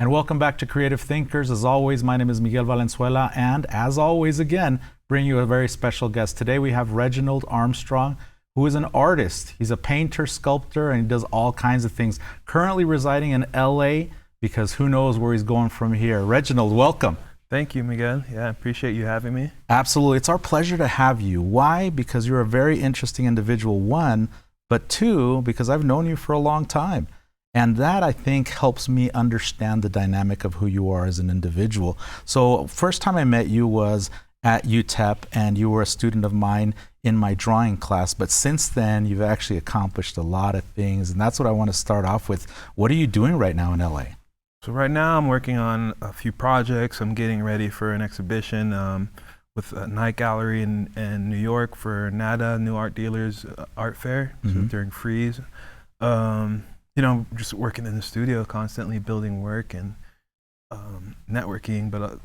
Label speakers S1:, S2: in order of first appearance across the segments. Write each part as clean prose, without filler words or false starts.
S1: And welcome back to Creative Thinkers. As always, my name is Miguel Valenzuela, and as always, again, bring you a very special guest. Today we have Reginald Armstrong, who is an artist. He's a painter, sculptor, and he does all kinds of things. Currently residing in LA, because who knows where he's going from here. Reginald, welcome.
S2: Thank you, Miguel. Yeah, I appreciate you having me.
S1: Absolutely. It's our pleasure to have you. Why? Because you're a very interesting individual, one, but two, because I've known you for a long time. And that, I think, helps me understand the dynamic of who you are as an individual. So first time I met you was at UTEP, and you were a student of mine in my drawing class. But since then, you've actually accomplished a lot of things. And that's what I want to start off with. What are you doing right now in LA?
S2: So right now I'm working on a few projects. I'm getting ready for an exhibition with a night gallery in New York for NADA, New Art Dealers Art Fair, so during Freeze. You know, just working in the studio, constantly building work and networking, but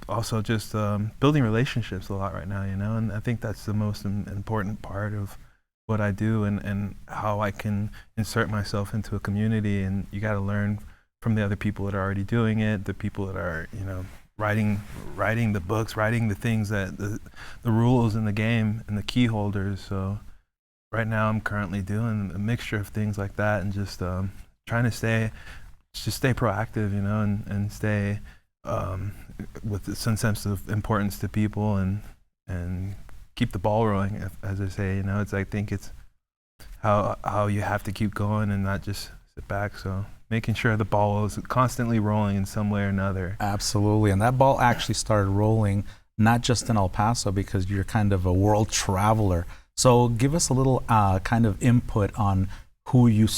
S2: also just building relationships a lot right now, you know, and I think that's the most important part of what I do and how I can insert myself into a community. And you got to learn from the other people that are already doing it, the people that are, you know, writing the books, writing the things that the rules in the game and the key holders. So right now I'm currently doing a mixture of things like that, and just trying to stay proactive, you know, and stay with some sense of importance to people and keep the ball rolling, as I say, you know. I think it's how you have to keep going and not just sit back. So making sure the ball is constantly rolling in some way or another.
S1: Absolutely. And that ball actually started rolling not just in El Paso, because you're kind of a world traveler. So give us a little kind of input on who you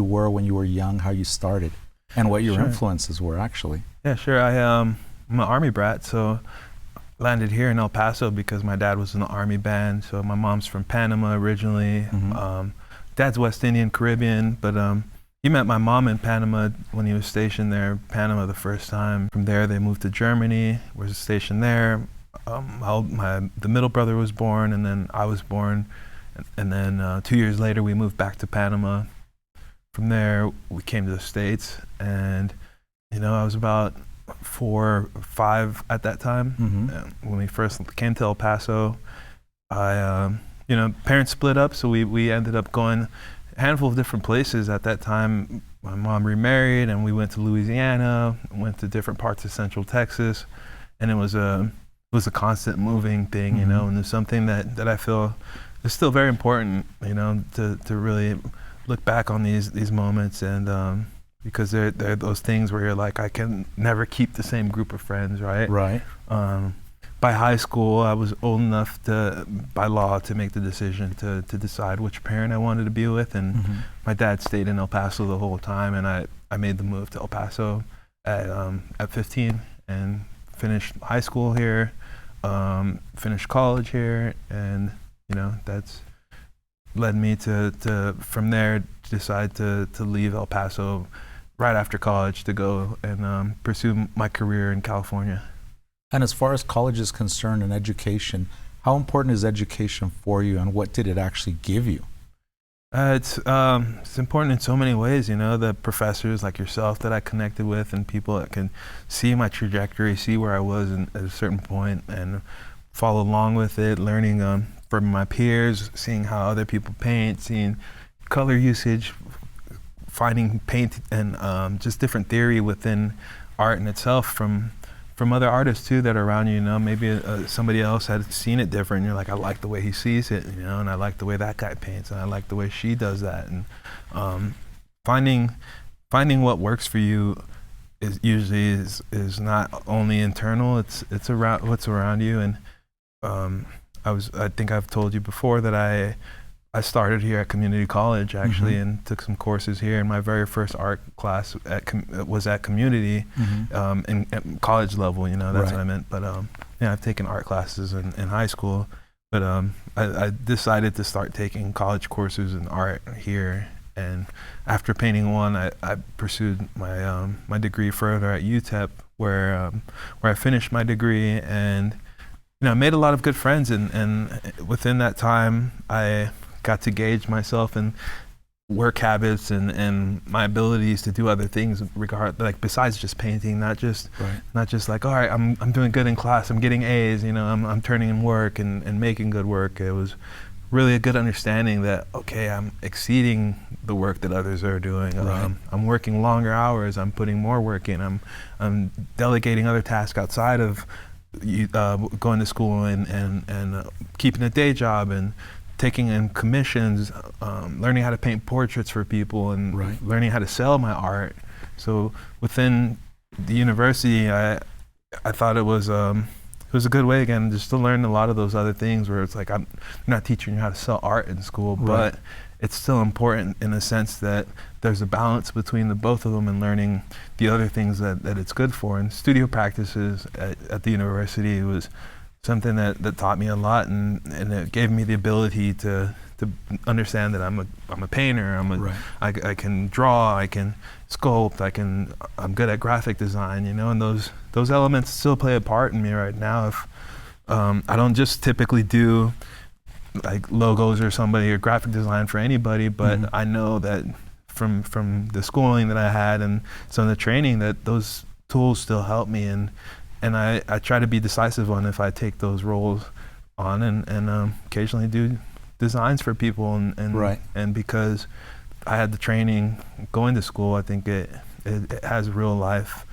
S1: were when you were young, how you started, and what your influences were actually.
S2: Yeah, sure. I'm an Army brat, so landed here in El Paso because my dad was in the Army band. So my mom's from Panama originally. Dad's West Indian, Caribbean, but he met my mom in Panama when he was stationed there, Panama the first time. From there, they moved to Germany, was stationed there. The middle brother was born, and then I was born. And then 2 years later, we moved back to Panama. From there, we came to the States, and, you know, I was about 4 or 5 at that time. When we first came to El Paso, you know, parents split up, so we ended up going a handful of different places at that time. My mom remarried, and we went to Louisiana, went to different parts of Central Texas, and it was a constant moving thing, you know, and it's something that I feel is still very important, you know, to really look back on these moments, and because they're those things where you're like, I can never keep the same group of friends, right?
S1: Right.
S2: By high school, I was old enough by law, to make the decision to decide which parent I wanted to be with, and my dad stayed in El Paso the whole time, and I made the move to El Paso at 15 and finished high school here, finished college here, and, you know, that's led me to from there decide to leave El Paso right after college to go and pursue my career in California.
S1: And as far as college is concerned and education, how important is education for you, and what did it actually give you?
S2: It's important in so many ways, you know. The professors like yourself that I connected with, and people that can see my trajectory, see where I was at a certain point, and follow along with it, learning from my peers, seeing how other people paint, seeing color usage, finding paint and just different theory within art in itself from other artists too that are around you, you know. Maybe somebody else had seen it different, and you're like, I like the way he sees it, you know, and I like the way that guy paints, and I like the way she does that. And finding what works for you is usually is not only internal, it's around what's around you. And I think I've told you before that I started here at community college actually, and took some courses here. And my very first art class was at community, at college level, you know, that's what I meant. But yeah, I've taken art classes in high school, but I decided to start taking college courses in art here. And after painting one, I pursued my degree further at UTEP, where I finished my degree, and, you know, I made a lot of good friends, and within that time I got to gauge myself and work habits and my abilities to do other things like besides just painting, not just like, all right, I'm doing good in class, I'm getting A's, you know, I'm turning in work and making good work. It was really a good understanding that, okay, I'm exceeding the work that others are doing.
S1: Right.
S2: I'm working longer hours, I'm putting more work in, I'm delegating other tasks outside of going to school and keeping a day job and taking in commissions, learning how to paint portraits for people and learning how to sell my art. So within the university, I thought it was a good way, again, just to learn a lot of those other things where it's like, I'm not teaching you how to sell art in school, but it's still important in the sense that there's a balance between the both of them and learning the other things that it's good for. And studio practices at the university was something that taught me a lot, and it gave me the ability to understand that I'm a painter. I can draw, I can sculpt, I'm good at graphic design, you know, and those elements still play a part in me right now. If I don't just typically do like logos or graphic design for anybody, but I know that from the schooling that I had and some of the training, that those tools still help me, and I try to be decisive on if I take those roles on and occasionally do designs for people and because I had the training going to school, I think it has real life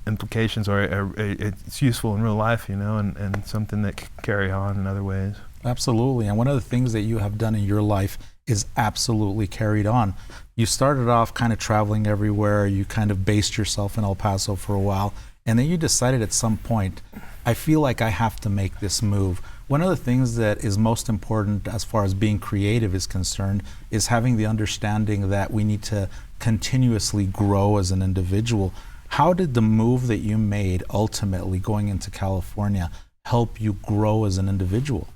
S2: implications, or it's useful in real life, you know, and something that can carry on in other ways.
S1: Absolutely. And one of the things that you have done in your life is absolutely carried on. You started off kind of traveling everywhere. You kind of based yourself in El Paso for a while. And then you decided at some point, I feel like I have to make this move. One of the things that is most important as far as being creative is concerned is having the understanding that we need to continuously grow as an individual. How did the move that you made ultimately going into California help you grow as an individual?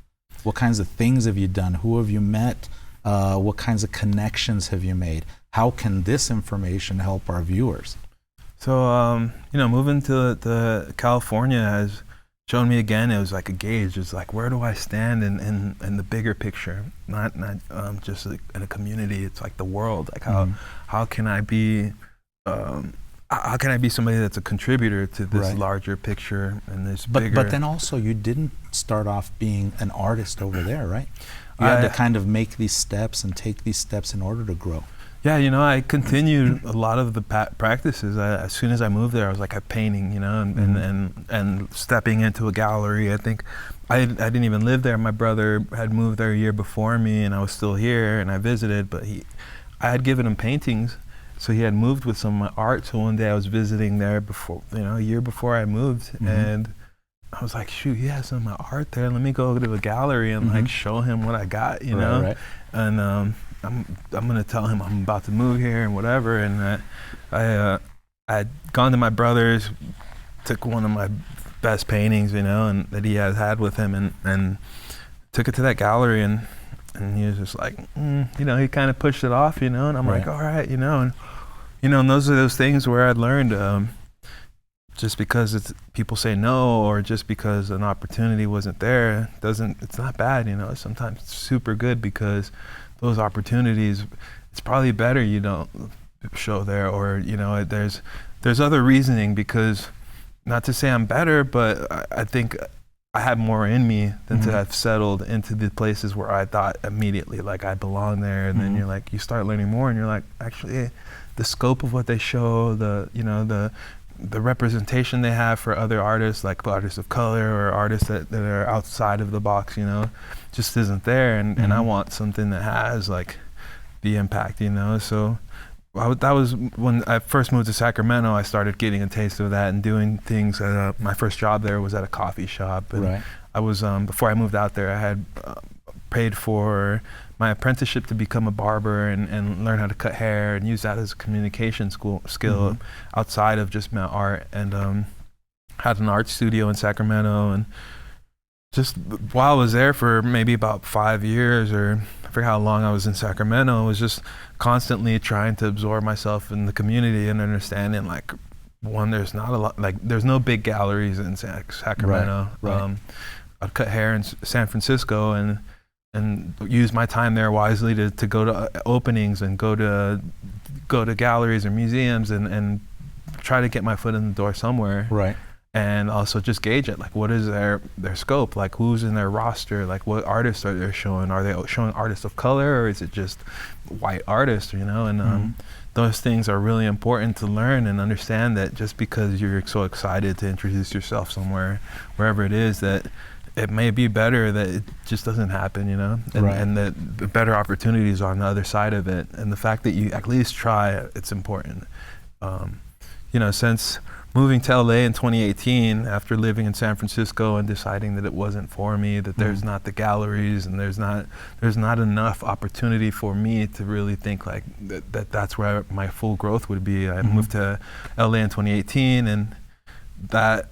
S1: What kinds of things have you done? Who have you met? What kinds of connections have you made? How can this information help our viewers?
S2: So, you know, moving to California has shown me again, it was like a gauge. It's like, where do I stand in the bigger picture? Not just like in a community. It's like the world. Like how can I be somebody that's a contributor to this larger picture and this bigger? But
S1: then also, you didn't start off being an artist over there, right? You had to kind of make these steps and take these steps in order to grow.
S2: Yeah, you know, I continued a lot of the practices. As soon as I moved there, I was like painting, you know, and stepping into a gallery. I think I didn't even live there. My brother had moved there a year before me, and I was still here, and I visited. But I had given him paintings, so he had moved with some of my art. So one day I was visiting there before, you know, a year before I moved, and I was like, shoot, he has some of my art there. Let me go to a gallery and like show him what I got, you know, and. I'm gonna tell him I'm about to move here and whatever. And I had gone to my brother's, took one of my best paintings, you know, and that he had with him, and took it to that gallery, and he was just like, you know, he kind of pushed it off, you know, and I'm like, all right, you know, and those are those things where I'd learned just because people say no, or just because an opportunity wasn't there, it's not bad, you know. Sometimes it's super good, because those opportunities, it's probably better you don't show there, or, you know, there's other reasoning, because not to say I'm better, but I think I had more in me than to have settled into the places where I thought immediately like I belong there. And then you're like, you start learning more, and you're like, actually the scope of what they show, the representation they have for other artists, like artists of color or artists that are outside of the box, you know, just isn't there. And I want something that has like the impact, you know. So that was when I first moved to Sacramento. I started getting a taste of that and doing things. My first job there was at a coffee shop. And I was, before I moved out there, I had paid for my apprenticeship to become a barber and learn how to cut hair and use that as a communication skill outside of just my art, and had an art studio in Sacramento. And just while I was there for maybe about 5 years, or I forget how long I was in Sacramento, I was just constantly trying to absorb myself in the community and understanding, like, one, there's not a lot, like, there's no big galleries in Sacramento. I'd cut hair in San Francisco, and and use my time there wisely to go to openings and go to galleries or museums and try to get my foot in the door somewhere.
S1: Right.
S2: And also just gauge it, like what is their scope, like who's in their roster, like what artists are they showing? Are they showing artists of color, or is it just white artists, you know? And those things are really important to learn and understand, that just because you're so excited to introduce yourself somewhere, wherever it is, that it may be better that it just doesn't happen, you know? And,
S1: Right.
S2: and that the better opportunities are on the other side of it. And the fact that you at least try, it's important. You know, since moving to LA in 2018, after living in San Francisco and deciding that it wasn't for me, that there's not the galleries and there's not enough opportunity for me to really think like that's where my full growth would be. I moved to LA in 2018, and that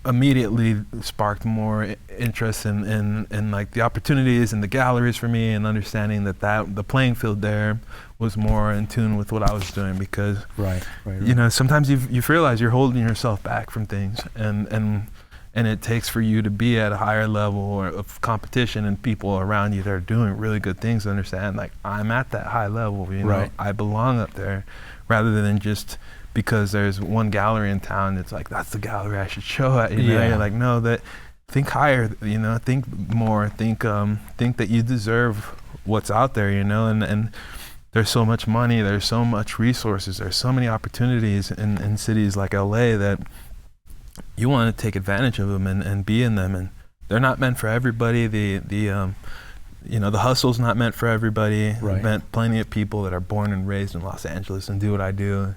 S2: immediately sparked more interest in like the opportunities and the galleries for me, and understanding that the playing field there was more in tune with what I was doing, because
S1: Right.
S2: you know, sometimes you realize you're holding yourself back from things, and it takes for you to be at a higher level of competition and people around you that are doing really good things to understand, like, I'm at that high level, you know,
S1: Right.
S2: I belong up there, rather than just because there's one gallery in town, it's like, that's the gallery I should show at, you know?
S1: Yeah.
S2: You're like, no, think higher, you know, think more, think that you deserve what's out there, you know, and there's so much money, there's so much resources, there's so many opportunities in cities like LA that you want to take advantage of them and be in them, and they're not meant for everybody. You know, the hustle's not meant for everybody.
S1: Right.
S2: I've met plenty of people that are born and raised in Los Angeles and do what I do,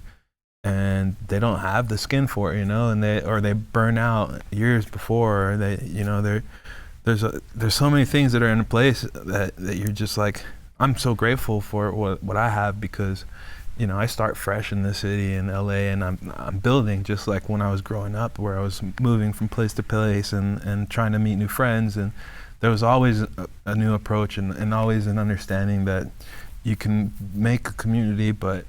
S2: and they don't have the skin for it, you know, and they burn out years before. Or you know, there's so many things that are in place that you're just like, I'm so grateful for what I have, because, you know, I start fresh in this city in LA, and I'm building just like when I was growing up, where I was moving from place to place and trying to meet new friends, and there was always a new approach and always an understanding that you can make a community, but,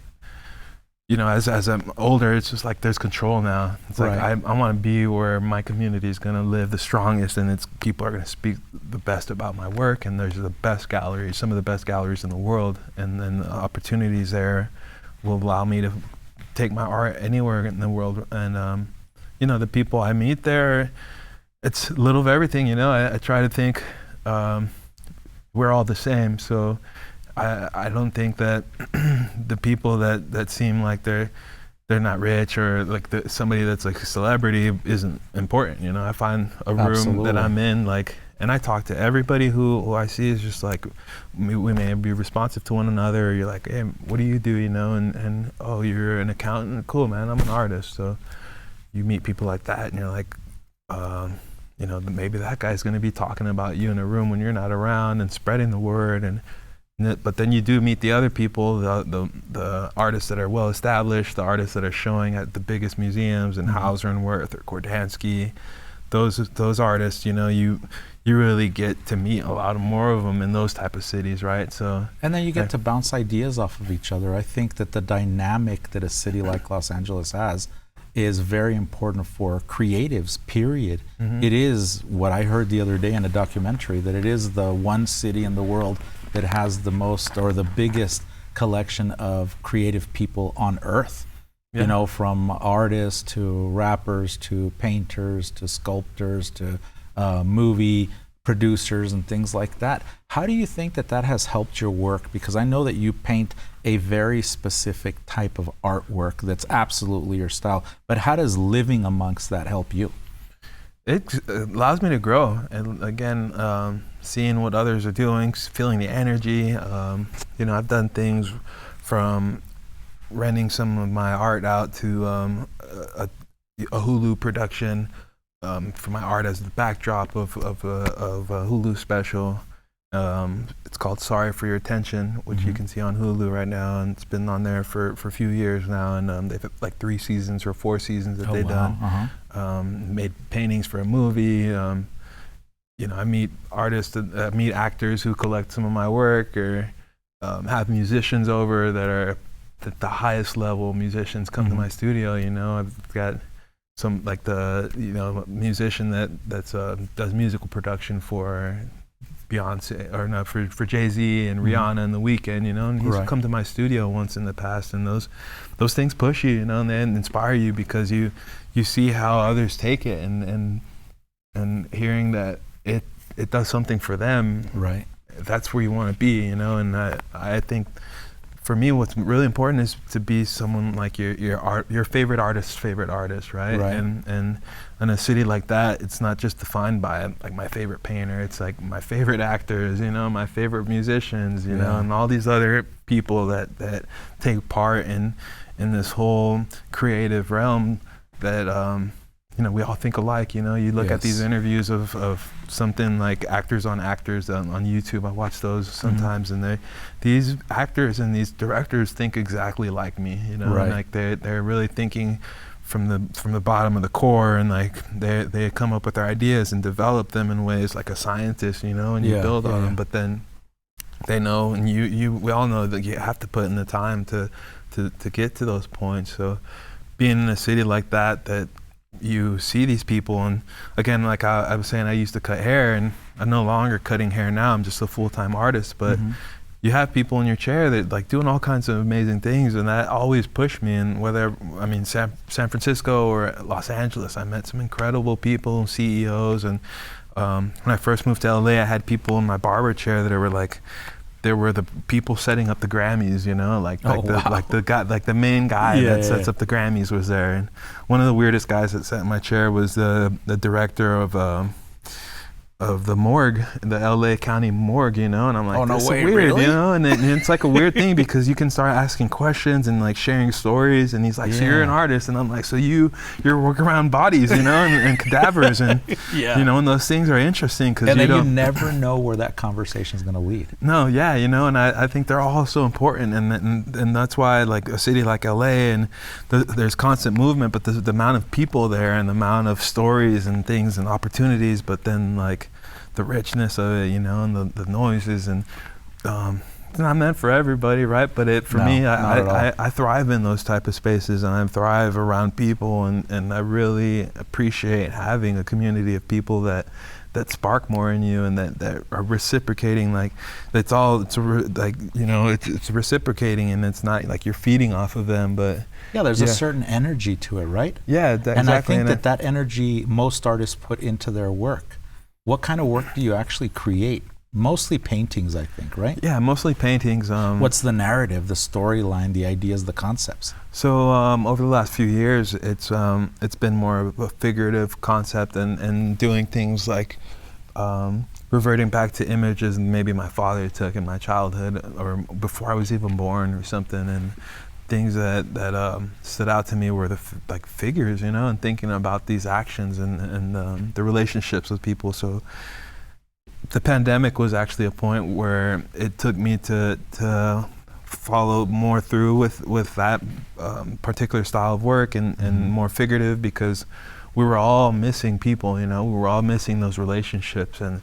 S2: you know, as I'm older, it's just like there's control now. It's like
S1: Right.
S2: I want to be where my community is going to live the strongest, and people are going to speak the best about my work, and there's the best galleries, some of the best galleries in the world, and then the opportunities there will allow me to take my art anywhere in the world. And you know, the people I meet there, it's a little of everything, you know. I try to think we're all the same, so I don't think that the people that seem like they're not rich, or like somebody that's like a celebrity isn't important, you know. I find a room
S1: Absolutely.
S2: that I'm in, like, and I talk to everybody who I see is just like, we may be responsive to one another. You're like, hey, what do you do, you know? And oh, you're an accountant? Cool, man, I'm an artist. So you meet people like that, and you're like, you know, maybe that guy's gonna be talking about you in a room when you're not around and spreading the word. But then you do meet the other people, the artists that are well established, the artists that are showing at the biggest museums, and Hauser and Wirth or Kordansky. Those artists, you know, you really get to meet a lot more of them in those type of cities, right? So,
S1: And then you get to bounce ideas off of each other. I think that the dynamic that a city like Los Angeles has is very important for creatives, period. It is what I heard the other day in a documentary, that it is the one city in the world that has the most or the biggest collection of creative people on earth.
S2: Yeah.
S1: You know, from artists to rappers to painters to sculptors to movie producers and things like that. How do you think that has helped your work? Because I know that you paint a very specific type of artwork that's absolutely your style, but how does living amongst that help you?
S2: It allows me to grow, and again, seeing what others are doing, feeling the energy. You know, I've done things from renting some of my art out to a Hulu production for my art as the backdrop of a Hulu special. It's called Sorry for Your Attention, which you can see on Hulu right now, and it's been on there for a few years now, and they've like 3 seasons or 4 seasons that they've done. Made paintings for a movie. You know, I meet artists, meet actors who collect some of my work, or have musicians over that are at the highest level musicians come to my studio. You know, I've got some, like, the, you know, musician that does musical production for Beyonce, or no, for Jay-Z and Rihanna and The Weeknd, you know, and he's come to my studio once in the past, and those things push you, you know, and they inspire you because you see how others take it, and hearing that it does something for them,
S1: right?
S2: That's where you want to be, you know. And I think for me, what's really important is to be someone like your favorite artist's favorite artist, right? And in a city like that, it's not just defined by like my favorite painter. It's like my favorite actors, you know, my favorite musicians, you know, and all these other people that take part in this whole creative realm that you know, we all think alike. You know, you look at these interviews of something like actors on YouTube. I watch those sometimes, and these actors and these directors think exactly like me. You know, and like they're really thinking from the bottom of the core, and like they come up with their ideas and develop them in ways like a scientist. You know, and you build on them, but then they know, and we all know that you have to put in the time to get to those points. So being in a city like that you see these people, and again, like I was saying, I used to cut hair, and I'm no longer cutting hair now. I'm just a full-time artist, but you have people in your chair that like doing all kinds of amazing things, and that always pushed me. And whether, I mean, San Francisco or Los Angeles, I met some incredible people, CEOs, and when I first moved to LA, I had people in my barber chair that were like, there were the people setting up the Grammys, you know, like the guy, like the main guy that sets up the Grammys was there. And one of the weirdest guys that sat in my chair was the director of the morgue, the LA County morgue, you know, and I'm like, that's so weird, really? You know, and it's like a weird thing because you can start asking questions and like sharing stories, and he's like, so you're an artist, and I'm like, so you're working around bodies, you know, and cadavers, and you know, and those things are interesting because you
S1: never know where that conversation is going to lead.
S2: No, you know, and I think they're all so important, and that's why like a city like LA, and there's constant movement, but the amount of people there and the amount of stories and things and opportunities, but then like the richness of it, you know, and the noises, and it's not meant for everybody, right? But for me, I thrive in those type of spaces, and I thrive around people, and I really appreciate having a community of people that spark more in you, and that are reciprocating. Like it's reciprocating, and it's not like you're feeding off of them, but
S1: there's a certain energy to it, right?
S2: Exactly.
S1: And I think that energy most artists put into their work. What kind of work do you actually create? Mostly paintings, I think, right?
S2: Yeah, mostly paintings.
S1: What's the narrative, the storyline, the ideas, the concepts?
S2: So over the last few years, it's been more of a figurative concept, and doing things like reverting back to images maybe my father took in my childhood or before I was even born or something, and things that stood out to me were the figures, you know, and thinking about these actions and the relationships with people. So the pandemic was actually a point where it took me to follow more through with that particular style of work and more figurative, because we were all missing people, you know, we were all missing those relationships. And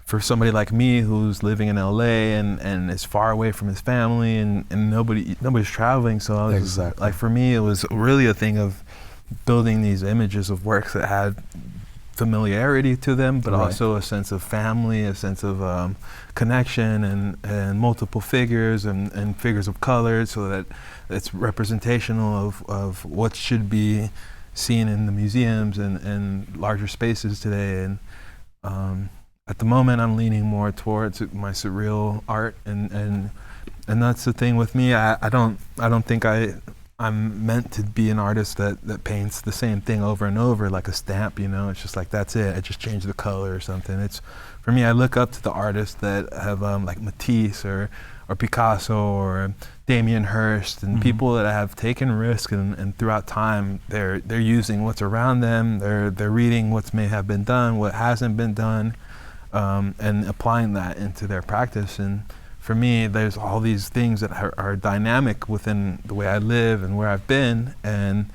S2: for somebody like me who's living in LA and is far away from his family, and nobody's traveling, so I was like, for me it was really a thing of building these images of works that had familiarity to them, but also a sense of family, a sense of connection, and multiple figures and figures of color, so that it's representational of what should be seen in the museums and larger spaces today. And at the moment, I'm leaning more towards my surreal art, and that's the thing with me. I don't think I'm meant to be an artist that paints the same thing over and over like a stamp, you know. It's just like, that's it. I just change the color or something. It's, for me, I look up to the artists that have like Matisse or Picasso or Damien Hirst, and people that have taken risk, and throughout time they're using what's around them. They're reading what may have been done, what hasn't been done, and applying that into their practice. And for me, there's all these things that are dynamic within the way I live and where I've been. And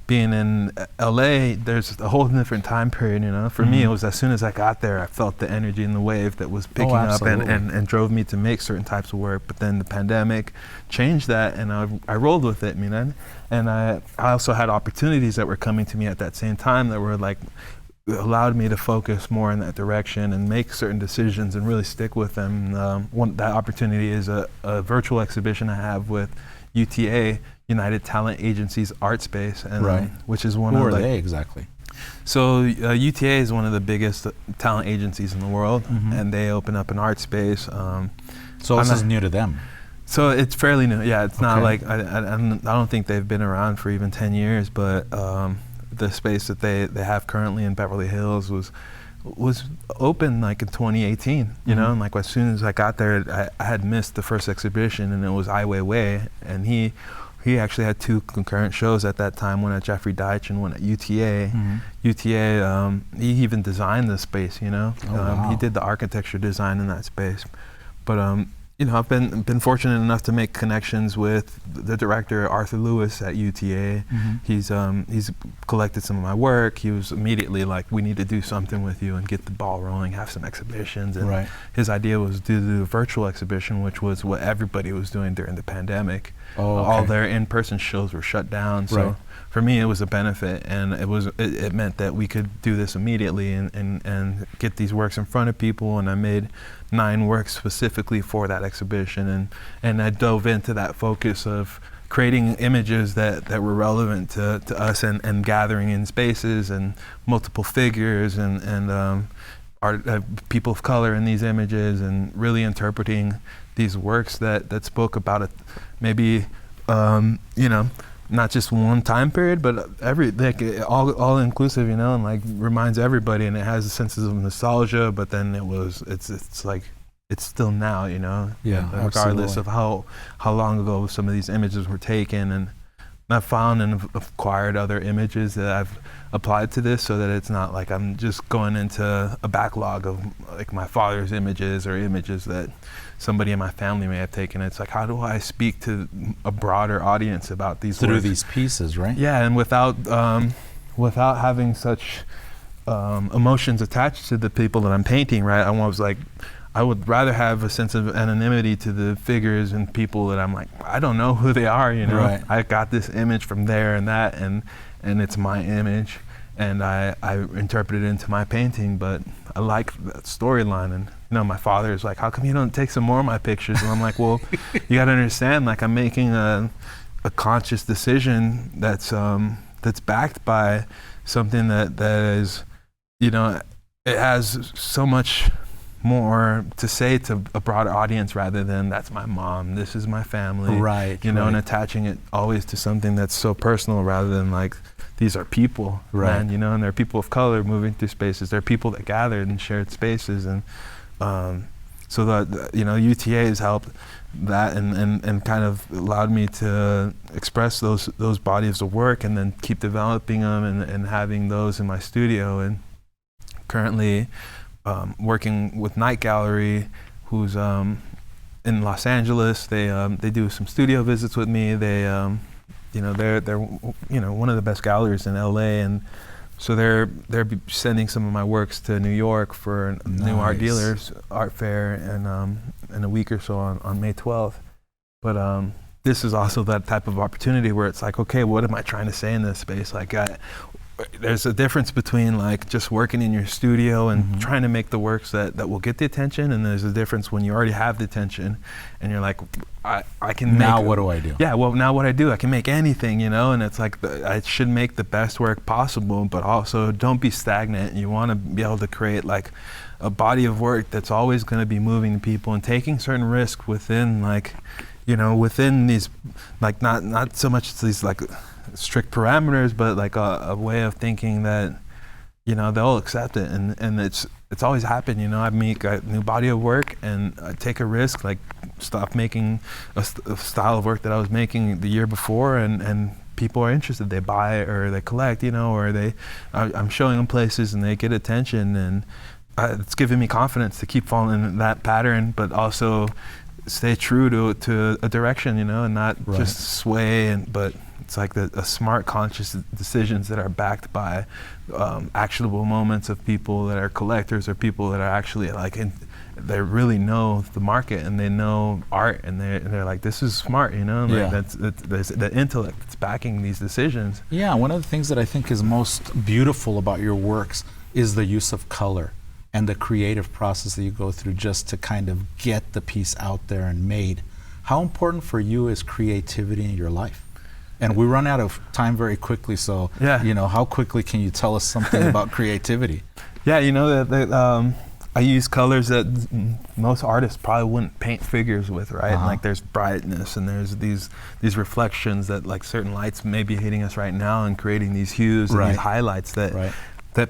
S2: being in LA, there's a whole different time period, you know. For me, it was as soon as I got there, I felt the energy and the wave that was picking up and drove me to make certain types of work. But then the pandemic changed that, and I rolled with it, you know. And I also had opportunities that were coming to me at that same time that were like allowed me to focus more in that direction and make certain decisions and really stick with them. That opportunity is a virtual exhibition I have with UTA, United Talent Agency's art space, and which is one
S1: Who
S2: of
S1: are they exactly?
S2: So UTA is one of the biggest talent agencies in the world, and they open up an art space.
S1: So this is new to them.
S2: So it's fairly new. Yeah, it's not like I don't think they've been around for even 10 years, but the space that they have currently in Beverly Hills was open like in 2018, you know, and like as soon as I got there, I had missed the first exhibition, and it was Ai Weiwei, and he actually had 2 concurrent shows at that time, one at Jeffrey Deitch and one at UTA. UTA, he even designed the space, you know. He did the architecture design in that space. But you know, I've been fortunate enough to make connections with the director Arthur Lewis at UTA. He's collected some of my work. He was immediately like, "We need to do something with you and get the ball rolling, have some exhibitions." And his idea was to do a virtual exhibition, which was what everybody was doing during the pandemic. All their in-person shows were shut down. So for me, it was a benefit, and it meant that we could do this immediately and get these works in front of people. And I made 9 works specifically for that exhibition, and I dove into that focus of creating images that were relevant to us, and gathering in spaces and multiple figures and people of color in these images, and really interpreting these works that spoke about it, maybe you know, not just one time period, but all inclusive, you know, and like reminds everybody, and it has a sense of nostalgia, but then it's like it's still now, you know, regardless of how long ago some of these images were taken. And I've found and acquired other images that I've applied to this, so that it's not like I'm just going into a backlog of like my father's images or images that somebody in my family may have taken. It's like, how do I speak to a broader audience about these
S1: through
S2: works?
S1: These pieces, right?
S2: Yeah, and without having such emotions attached to the people that I'm painting, right? I would rather have a sense of anonymity to the figures and people that I'm like, I don't know who they are, you know. I got this image from there and that, and it's my image, and I interpret it into my painting, but I like that storyline. And you know, my father is like, how come you don't take some more of my pictures? And I'm like, well, you gotta understand, like I'm making a conscious decision that's backed by something that is, you know, it has so much more to say to a broader audience, rather than that's my mom, this is my family, you know, and attaching it always to something that's so personal, rather than like, these are people, man, you know, and they're people of color moving through spaces. They're people that gathered and shared spaces, and so that, you know, UTA has helped that, and kind of allowed me to express those bodies of work, and then keep developing them and having those in my studio. And currently working with Night Gallery, who's in Los Angeles. They do some studio visits with me. You know, they're you know, one of the best galleries in LA, and so they're sending some of my works to New York for New Art Dealers Art Fair, and in a week or so on May 12th. But this is also that type of opportunity where it's like, okay, what am I trying to say in this space? Like, there's a difference between like just working in your studio and trying to make the works that will get the attention, and there's a difference when you already have the attention and you're like, I can
S1: now what do I do?
S2: Yeah, well, now what I do, I can make anything, you know. And it's like, I should make the best work possible, but also don't be stagnant. You want to be able to create like a body of work that's always going to be moving people and taking certain risks within, like, you know, within these, like, not so much these like strict parameters, but like a way of thinking that, you know, they'll accept it. And it's always happened, you know. I make a new body of work and I take a risk, like stop making a style of work that I was making the year before, and people are interested, they buy or they collect, you know, or I'm showing them places and they get attention, and it's giving me confidence to keep following in that pattern, but also stay true to a direction, you know, and not just sway, but it's like a smart, conscious decisions that are backed by actionable moments of people that are collectors, or people that are actually like they really know the market and they know art, and they're like, this is smart, you know. Like that's the intellect that's backing these decisions.
S1: Yeah, one of the things that I think is most beautiful about your works is the use of color and the creative process that you go through just to kind of get the piece out there and made. How important for you is creativity in your life? And we run out of time very quickly, so how quickly can you tell us something about creativity?
S2: Yeah, I use colors that most artists probably wouldn't paint figures with, right? And like there's brightness and there's these reflections that like certain lights may be hitting us right now and creating these hues and these highlights that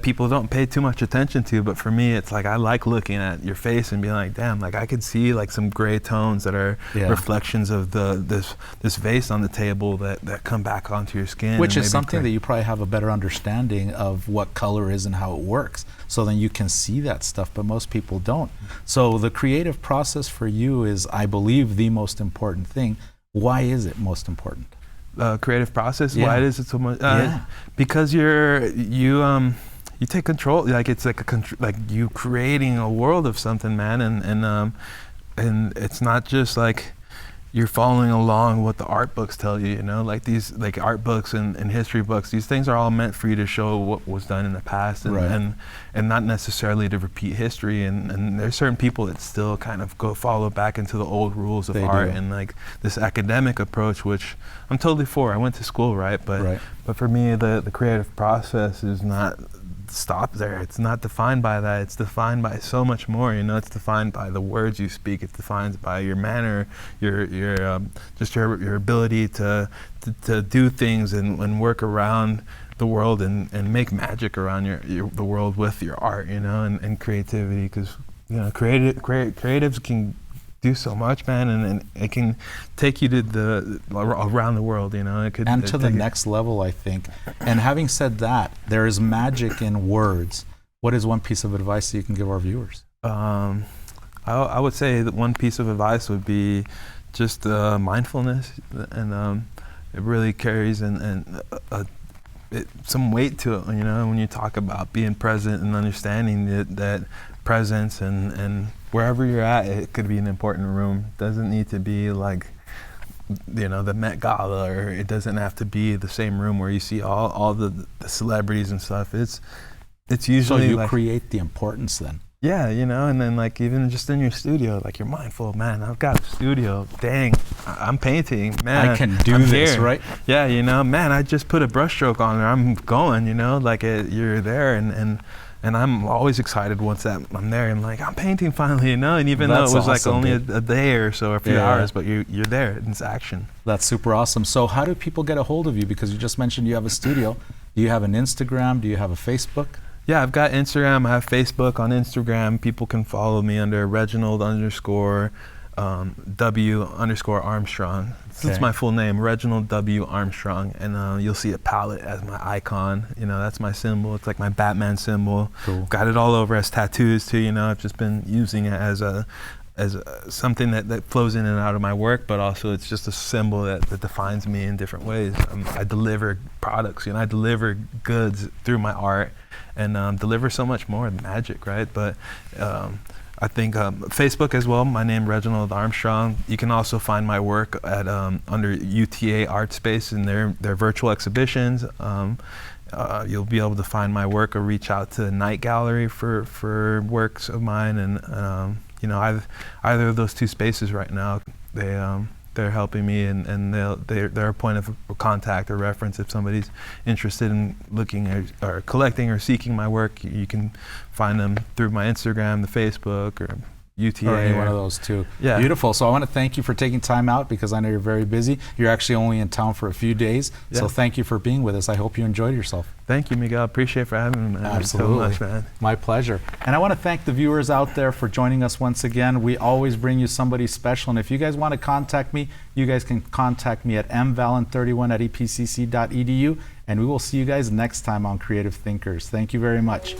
S2: people don't pay too much attention to. But for me, it's like I like looking at your face and being like, damn, like I could see like some gray tones that are reflections of this vase on the table that come back onto your skin.
S1: Which is something that you probably have a better understanding of what color is and how it works. So then you can see that stuff, but most people don't. So the creative process for you is, I believe, the most important thing. Why is it most important?
S2: Creative process. Why is it so much? Because you take control. Like it's like like you creating a world of something, man, and it's not just like you're following along what the art books tell you, like these like art books and history books. These things are all meant for you to show what was done in the past and not necessarily to repeat history. And there's certain people that still kind of follow back into the old rules of art and like this academic approach, which I'm totally for. I went to school, but for me, the creative process is not stop there. It's not defined by that. It's defined by so much more. It's defined by the words you speak. It's defined by your manner, your ability to do things and work around the world and make magic around the world with your art, and creativity. Because creatives can do so much, man, and it can take you to around the world, It could
S1: to the next level, I think. And having said that, there is magic in words. What is one piece of advice that you can give our viewers?
S2: I would say that one piece of advice would be just mindfulness, and it really carries some weight to it. When you talk about being present and understanding that presence and wherever you're at, it could be an important room. It doesn't need to be like, the Met Gala, or it doesn't have to be the same room where you see all the celebrities and stuff. It's usually
S1: so you create the importance then.
S2: Yeah, and then like even just in your studio, like you're mindful, man, I've got a studio, dang, I'm painting, man.
S1: I can do this, here. Right?
S2: Yeah, man, I just put a brushstroke on there, I'm going, like you're there, and I'm always excited once that I'm there and like I'm painting finally, and even though it was like only a day or so, or a few hours, but you're there, it's action.
S1: That's super awesome. So how do people get a hold of you? Because you just mentioned you have a studio. Do you have an Instagram? Do you have a Facebook?
S2: Yeah, I've got Instagram, I have Facebook. On Instagram, people can follow me under Reginald _W_Armstrong. That's my full name, Reginald W. Armstrong. And you'll see a palette as my icon. That's my symbol. It's like my Batman symbol.
S1: Cool.
S2: Got it all over as tattoos too. I've just been using it as something that flows in and out of my work, but also it's just a symbol that defines me in different ways. I deliver products, I deliver goods through my art, and deliver so much more magic, right? But I think Facebook as well, my name Reginald Armstrong. You can also find my work at under UTA Art Space in their virtual exhibitions. You'll be able to find my work or reach out to Night Gallery for works of mine, and I've either of those two spaces right now. They're helping me, and they're a point of contact or reference if somebody's interested in looking or collecting or seeking my work. You can find them through my Instagram, the Facebook, or UTA.
S1: Or any one of those two.
S2: Yeah.
S1: Beautiful. So I want to thank you for taking time out, because I know you're very busy. You're actually only in town for a few days. Yeah. So thank you for being with us. I hope you enjoyed yourself.
S2: Thank you, Miguel. Appreciate it for having me, man.
S1: Absolutely.
S2: So much, man.
S1: My pleasure. And I want to thank the viewers out there for joining us once again. We always bring you somebody special. And if you guys want to contact me, you guys can contact me at mvalen31@epcc.edu. And we will see you guys next time on Creative Thinkers. Thank you very much.